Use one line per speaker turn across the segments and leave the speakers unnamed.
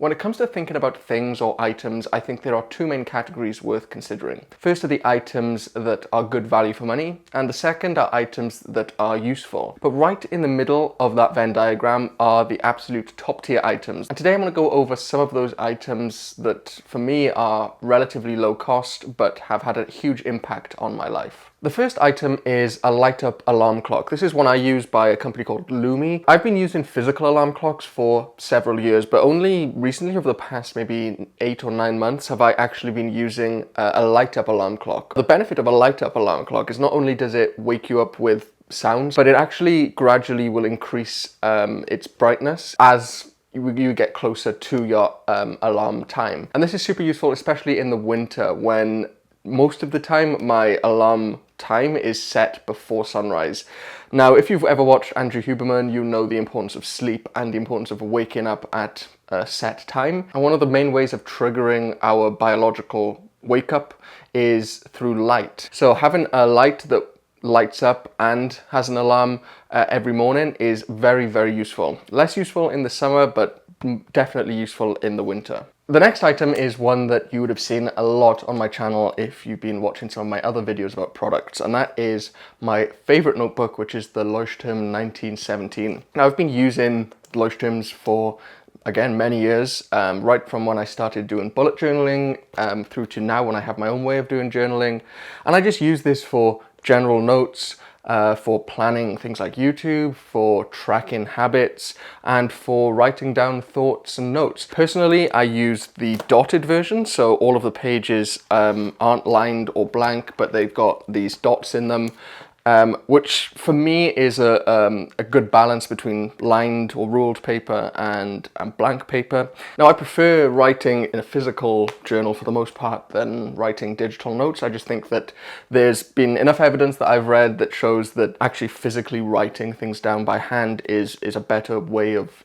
When it comes to thinking about things or items, I think there are two main categories worth considering. First are the items that are good value for money, and the second are items that are useful. But right in the middle of that Venn diagram are the absolute top tier items. And today I'm going to go over some of those items that for me are relatively low cost, but have had a huge impact on my life. The first item is a light up alarm clock. This is one I use by a company called Lumi. I've been using physical alarm clocks for several years, but only recently, over the past maybe 8 or 9 months, have I actually been using a light up alarm clock. The benefit of a light up alarm clock is not only does it wake you up with sounds, but it actually gradually will increase its brightness as you get closer to your alarm time. And this is super useful, especially in the winter when most of the time my alarm time is set before sunrise. Now, if you've ever watched Andrew Huberman, you know the importance of sleep and the importance of waking up at a set time. And one of the main ways of triggering our biological wake up is through light. So having a light that lights up and has an alarm every morning is very, very useful. Less useful in the summer, but definitely useful in the winter. The next item is one that you would have seen a lot on my channel if you've been watching some of my other videos about products, and that is my favorite notebook, which is the Leuchtturm 1917. Now, I've been using Leuchtturms for, again, many years, right from when I started doing bullet journaling through to now when I have my own way of doing journaling. And I just use this for general notes, for planning things like YouTube, for tracking habits, and for writing down thoughts and notes. Personally, I use the dotted version, so all of the pages aren't lined or blank, but they've got these dots in them. Which for me is a good balance between lined or ruled paper and blank paper. Now, I prefer writing in a physical journal for the most part than writing digital notes. I just think that there's been enough evidence that I've read that shows that actually physically writing things down by hand is a better way of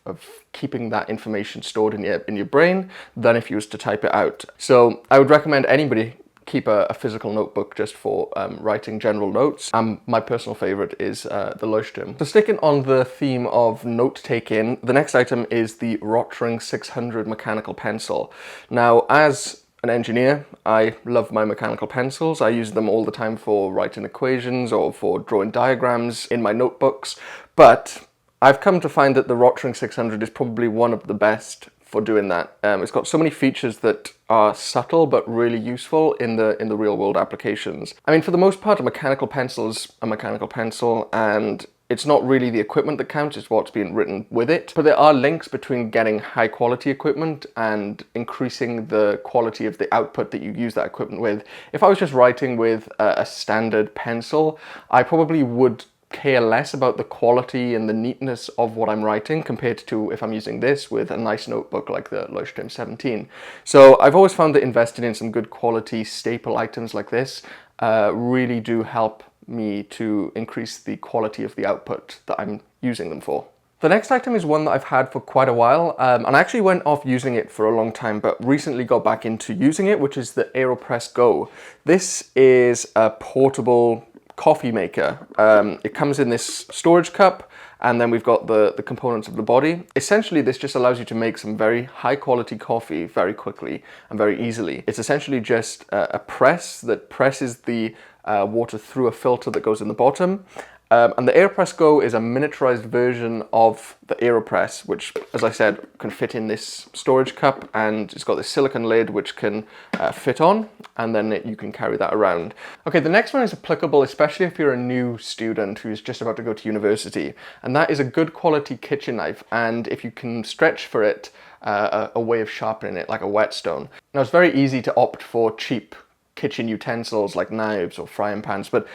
keeping that information stored in your brain than if you was to type it out. So I would recommend anybody keep a physical notebook just for writing general notes. My personal favorite is the Leuchtturm. So sticking on the theme of note-taking, the next item is the Rotring 600 mechanical pencil. Now, as an engineer, I love my mechanical pencils. I use them all the time for writing equations or for drawing diagrams in my notebooks, but I've come to find that the Rotring 600 is probably one of the best for doing that. It's got so many features that are subtle but really useful in the real world applications. I mean, for the most part, a mechanical pencil is a mechanical pencil, and it's not really the equipment that counts, it's what's being written with it. But there are links between getting high quality equipment and increasing the quality of the output that you use that equipment with. If I was just writing with a standard pencil, I probably would care less about the quality and the neatness of what I'm writing compared to if I'm using this with a nice notebook like the Leuchtturm 17. So I've always found that investing in some good quality staple items like this really do help me to increase the quality of the output that I'm using them for. The next item is one that I've had for quite a while, and I actually went off using it for a long time, but recently got back into using it, which is the AeroPress Go. This is a portable coffee maker. It comes in this storage cup, and then we've got the components of the body. Essentially, this just allows you to make some very high quality coffee very quickly and very easily. It's essentially just a press that presses the water through a filter that goes in the bottom. And the AeroPress Go is a miniaturized version of the AeroPress, which, as I said, can fit in this storage cup, and it's got this silicone lid which can fit on, and then you can carry that around. Okay, the next one is applicable especially if you're a new student who's just about to go to university, and that is a good quality kitchen knife, and if you can stretch for it, a way of sharpening it like a whetstone. Now, it's very easy to opt for cheap kitchen utensils like knives or frying pans, but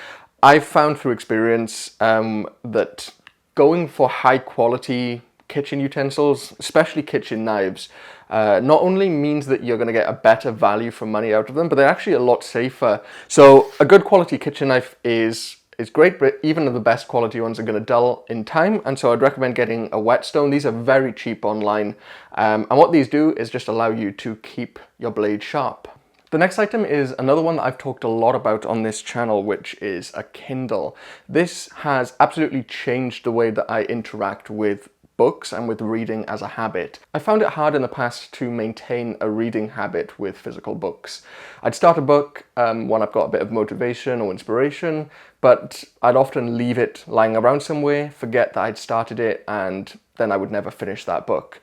I've found through experience that going for high quality kitchen utensils, especially kitchen knives, not only means that you're going to get a better value for money out of them, but they're actually a lot safer. So a good quality kitchen knife is great, but even the best quality ones are going to dull in time, and so I'd recommend getting a whetstone. These are very cheap online, and what these do is just allow you to keep your blade sharp. The next item is another one that I've talked a lot about on this channel, which is a Kindle. This has absolutely changed the way that I interact with books and with reading as a habit. I found it hard in the past to maintain a reading habit with physical books. I'd start a book when I've got a bit of motivation or inspiration, but I'd often leave it lying around somewhere, forget that I'd started it, and then I would never finish that book.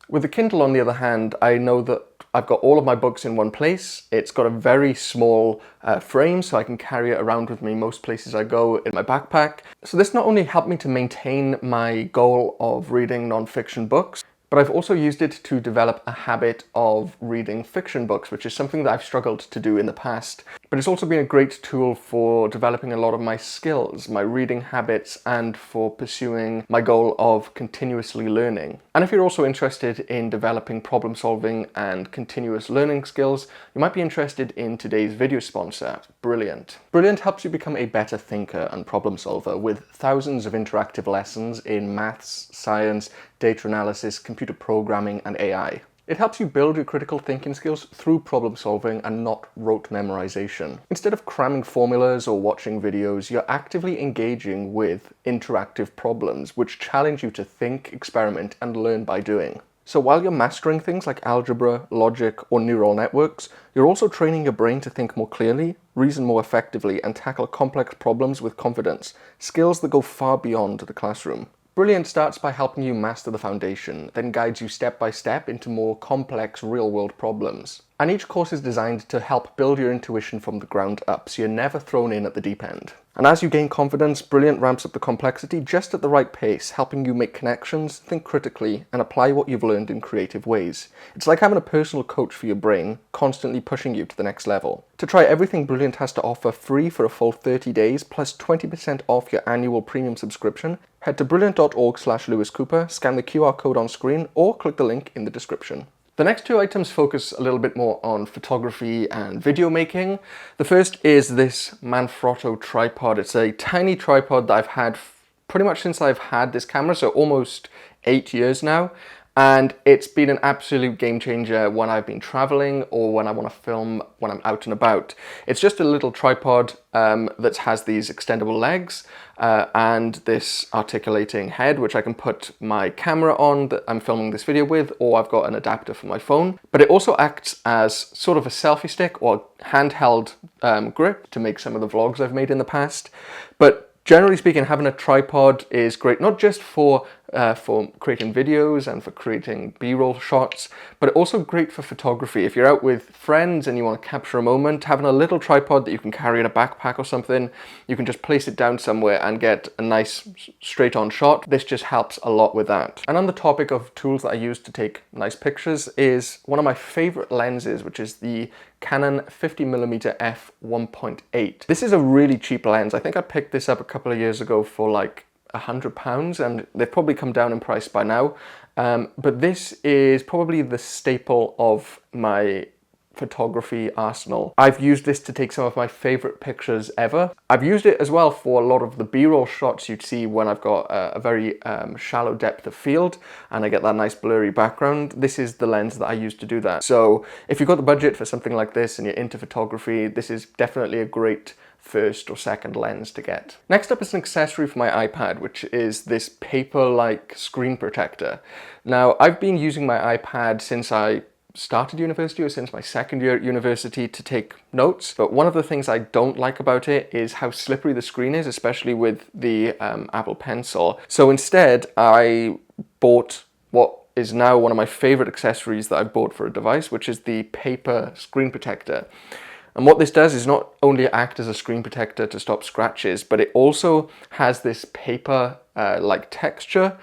With the Kindle, on the other hand, I know that I've got all of my books in one place. It's got a very small frame, so I can carry it around with me most places I go in my backpack. So this not only helped me to maintain my goal of reading non-fiction books, but I've also used it to develop a habit of reading fiction books, which is something that I've struggled to do in the past. But it's also been a great tool for developing a lot of my skills, my reading habits, and for pursuing my goal of continuously learning. And if you're also interested in developing problem solving and continuous learning skills, you might be interested in today's video sponsor, Brilliant. Brilliant helps you become a better thinker and problem solver with thousands of interactive lessons in maths, science, data analysis, computer programming, and AI. It helps you build your critical thinking skills through problem solving and not rote memorization. Instead of cramming formulas or watching videos, you're actively engaging with interactive problems which challenge you to think, experiment, and learn by doing. So while you're mastering things like algebra, logic, or neural networks, you're also training your brain to think more clearly, reason more effectively, and tackle complex problems with confidence, skills that go far beyond the classroom. Brilliant starts by helping you master the foundation, then guides you step by step into more complex real-world problems. And each course is designed to help build your intuition from the ground up, so you're never thrown in at the deep end. And as you gain confidence, Brilliant ramps up the complexity just at the right pace, helping you make connections, think critically, and apply what you've learned in creative ways. It's like having a personal coach for your brain, constantly pushing you to the next level. To try everything Brilliant has to offer free for a full 30 days, plus 20% off your annual premium subscription, head to brilliant.org/Lewis Cooper, scan the QR code on screen, or click the link in the description. The next two items focus a little bit more on photography and video making. The first is this Manfrotto tripod. It's a tiny tripod that I've had pretty much since I've had this camera, so almost 8 years now. And it's been an absolute game changer when I've been traveling or when I want to film when I'm out and about. It's just a little tripod that has these extendable legs and this articulating head, which I can put my camera on that I'm filming this video with, or I've got an adapter for my phone. But it also acts as sort of a selfie stick or handheld grip to make some of the vlogs I've made in the past. But generally speaking, having a tripod is great, not just for creating videos and for creating B-roll shots, but also great for photography. If you're out with friends and you want to capture a moment, having a little tripod that you can carry in a backpack or something, you can just place it down somewhere and get a nice straight-on shot. This just helps a lot with that. And on the topic of tools that I use to take nice pictures is one of my favorite lenses, which is the Canon 50mm f1.8. This is a really cheap lens. I think I picked this up a couple of years ago for like £100, and they've probably come down in price by now. But this is probably the staple of my photography arsenal. I've used this to take some of my favorite pictures ever. I've used it as well for a lot of the B-roll shots you'd see when I've got a very shallow depth of field and I get that nice blurry background. This is the lens that I use to do that. So if you've got the budget for something like this and you're into photography, this is definitely a great first or second lens to get. Next up is an accessory for my iPad, which is this paper-like screen protector. Now, I've been using my iPad since I started university, or since my second year at university, to take notes. But one of the things I don't like about it is how slippery the screen is, especially with the Apple Pencil. So instead, I bought what is now one of my favorite accessories that I've bought for a device, which is the paper screen protector. And what this does is not only act as a screen protector to stop scratches, but it also has this paper like texture,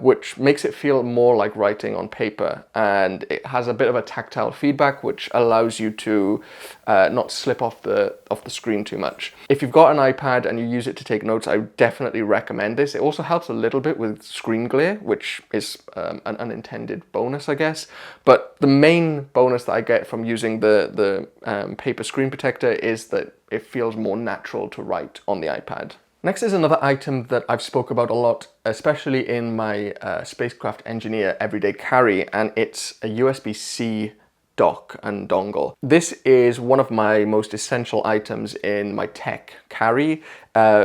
which makes it feel more like writing on paper, and it has a bit of a tactile feedback which allows you to not slip off the screen too much. If you've got an iPad and you use it to take notes, I definitely recommend this. It also helps a little bit with screen glare, which is an unintended bonus, I guess. But the main bonus that I get from using the paper screen protector is that it feels more natural to write on the iPad. Next is another item that I've spoke about a lot, especially in my spacecraft engineer everyday carry, and it's a USB-C dock and dongle. This is one of my most essential items in my tech carry,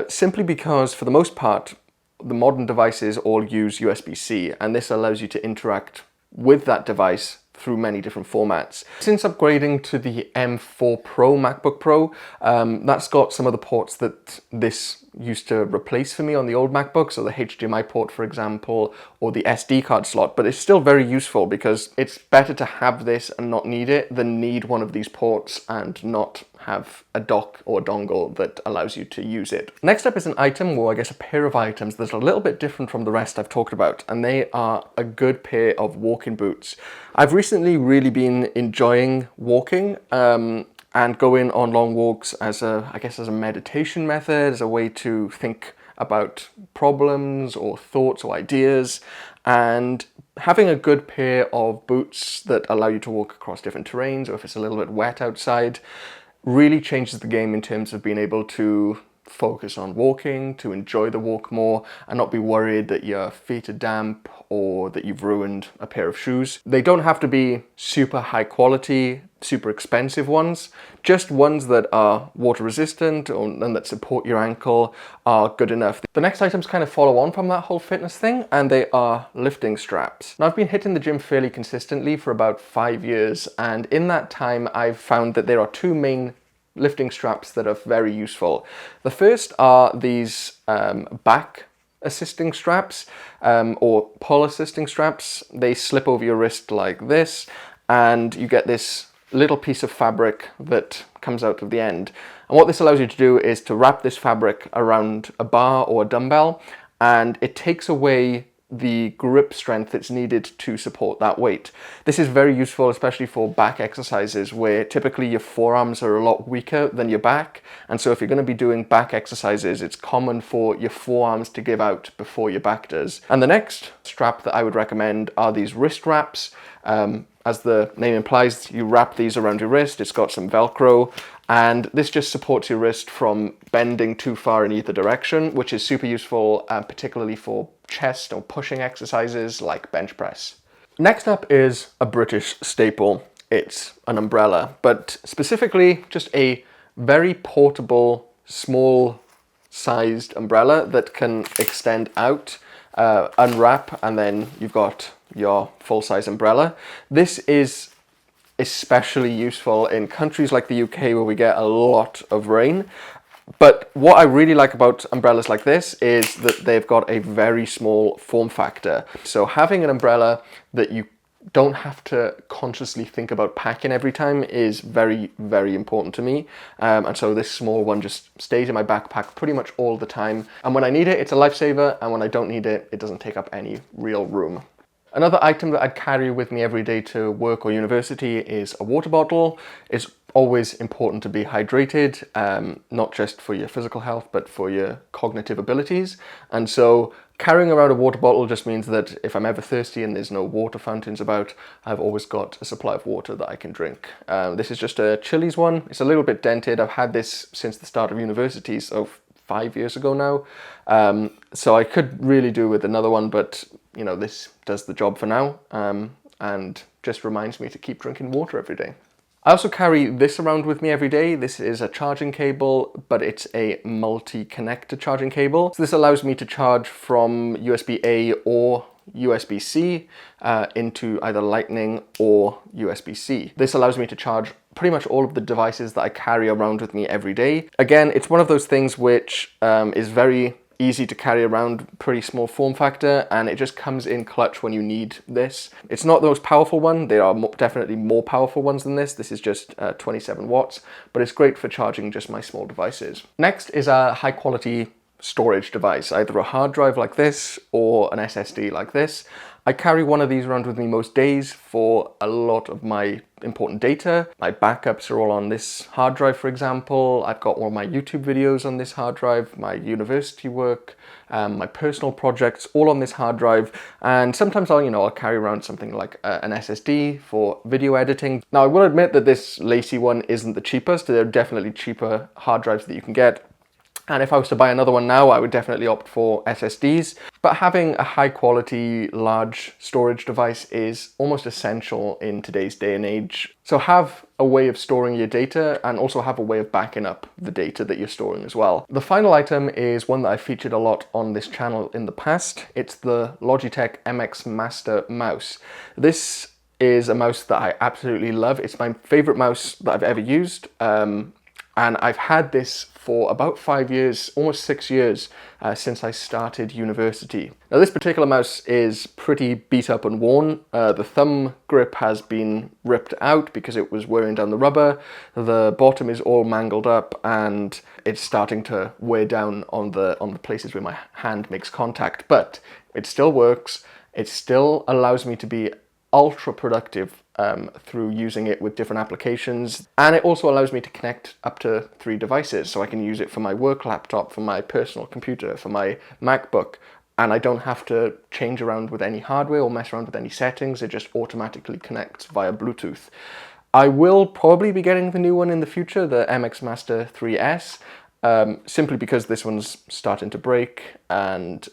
simply because for the most part, the modern devices all use USB-C, and this allows you to interact with that device through many different formats. Since upgrading to the M4 Pro MacBook Pro, that's got some of the ports that this used to replace for me on the old MacBook, so the HDMI port, for example, or the SD card slot, but it's still very useful because it's better to have this and not need it than need one of these ports and not have a dock or dongle that allows you to use it. Next up is an item, or I guess a pair of items that's a little bit different from the rest I've talked about, and they are a good pair of walking boots. I've recently really been enjoying walking and going on long walks as a meditation method, as a way to think about problems or thoughts or ideas, and having a good pair of boots that allow you to walk across different terrains, or if it's a little bit wet outside, really changes the game in terms of being able to focus on walking, to enjoy the walk more, and not be worried that your feet are damp or that you've ruined a pair of shoes. They don't have to be super high quality, super expensive ones. Just ones that are water resistant and that support your ankle are good enough. The next items kind of follow on from that whole fitness thing, and they are lifting straps. Now, I've been hitting the gym fairly consistently for about 5 years, and in that time I've found that there are two main lifting straps that are very useful. The first are these back assisting straps or pull assisting straps. They slip over your wrist like this, and you get this little piece of fabric that comes out of the end. And what this allows you to do is to wrap this fabric around a bar or a dumbbell, and it takes away the grip strength that's needed to support that weight. This is very useful, especially for back exercises where typically your forearms are a lot weaker than your back. And so if you're going to be doing back exercises, it's common for your forearms to give out before your back does. And the next strap that I would recommend are these wrist wraps. As the name implies, you wrap these around your wrist. It's got some Velcro, and this just supports your wrist from bending too far in either direction, which is super useful, particularly for chest or pushing exercises like bench press. Next up is a British staple. It's an umbrella, but specifically just a very portable, small sized umbrella that can extend out, unwrap, and then you've got your full-size umbrella. This is especially useful in countries like the UK where we get a lot of rain. But what I really like about umbrellas like this is that they've got a very small form factor. So having an umbrella that you don't have to consciously think about packing every time is very, very important to me. And so this small one just stays in my backpack pretty much all the time. And when I need it, it's a lifesaver. And when I don't need it, it doesn't take up any real room. Another item that I'd carry with me every day to work or university is a water bottle. It's always important to be hydrated, not just for your physical health, but for your cognitive abilities. And so carrying around a water bottle just means that if I'm ever thirsty and there's no water fountains about, I've always got a supply of water that I can drink. This is just a Chilly's one. It's a little bit dented. I've had this since the start of university, so 5 years ago now. So I could really do with another one, but you know, this does the job for now, and just reminds me to keep drinking water every day. I also carry this around with me every day. This is a charging cable, but it's a multi-connector charging cable. So this allows me to charge from USB-A or USB-C into either Lightning or USB-C. This allows me to charge pretty much all of the devices that I carry around with me every day. Again, it's one of those things which is very easy to carry around, pretty small form factor, and it just comes in clutch when you need this. It's not the most powerful one. There are definitely more powerful ones than this. This is just 27 watts, but it's great for charging just my small devices. Next is a high quality storage device, either a hard drive like this or an SSD like this. I carry one of these around with me most days for a lot of my important data. My backups are all on this hard drive, for example. I've got all my YouTube videos on this hard drive, my university work, my personal projects, all on this hard drive. And sometimes I'll carry around something like an SSD for video editing. Now, I will admit that this LaCie one isn't the cheapest. There are definitely cheaper hard drives that you can get. And if I was to buy another one now, I would definitely opt for SSDs. But having a high quality, large storage device is almost essential in today's day and age. So have a way of storing your data and also have a way of backing up the data that you're storing as well. The final item is one that I've featured a lot on this channel in the past. It's the Logitech MX Master mouse. This is a mouse that I absolutely love. It's my favorite mouse that I've ever used. And I've had this for about 5 years, almost 6 years, since I started university. Now this particular mouse is pretty beat up and worn. The thumb grip has been ripped out because it was wearing down the rubber. The bottom is all mangled up and it's starting to wear down on the places where my hand makes contact, but it still works. It still allows me to be ultra productive through using it with different applications, and it also allows me to connect up to 3 devices, so I can use it for my work laptop, for my personal computer, for my MacBook, and I don't have to change around with any hardware or mess around with any settings. It just automatically connects via Bluetooth. I will probably be getting the new one in the future, the MX Master 3S, simply because this one's starting to break and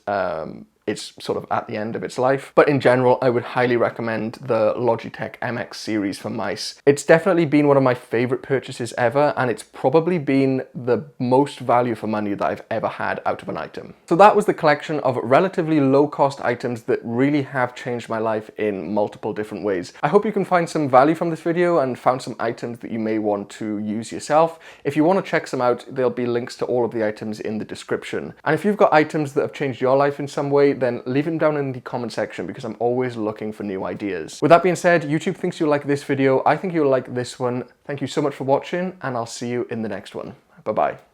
it's sort of at the end of its life. But in general, I would highly recommend the Logitech MX series for mice. It's definitely been one of my favorite purchases ever, and it's probably been the most value for money that I've ever had out of an item. So that was the collection of relatively low cost items that really have changed my life in multiple different ways. I hope you can find some value from this video and found some items that you may want to use yourself. If you want to check some out, there'll be links to all of the items in the description. And if you've got items that have changed your life in some way, then leave them down in the comment section because I'm always looking for new ideas. With that being said, YouTube thinks you'll like this video. I think you'll like this one. Thank you so much for watching, and I'll see you in the next one. Bye-bye.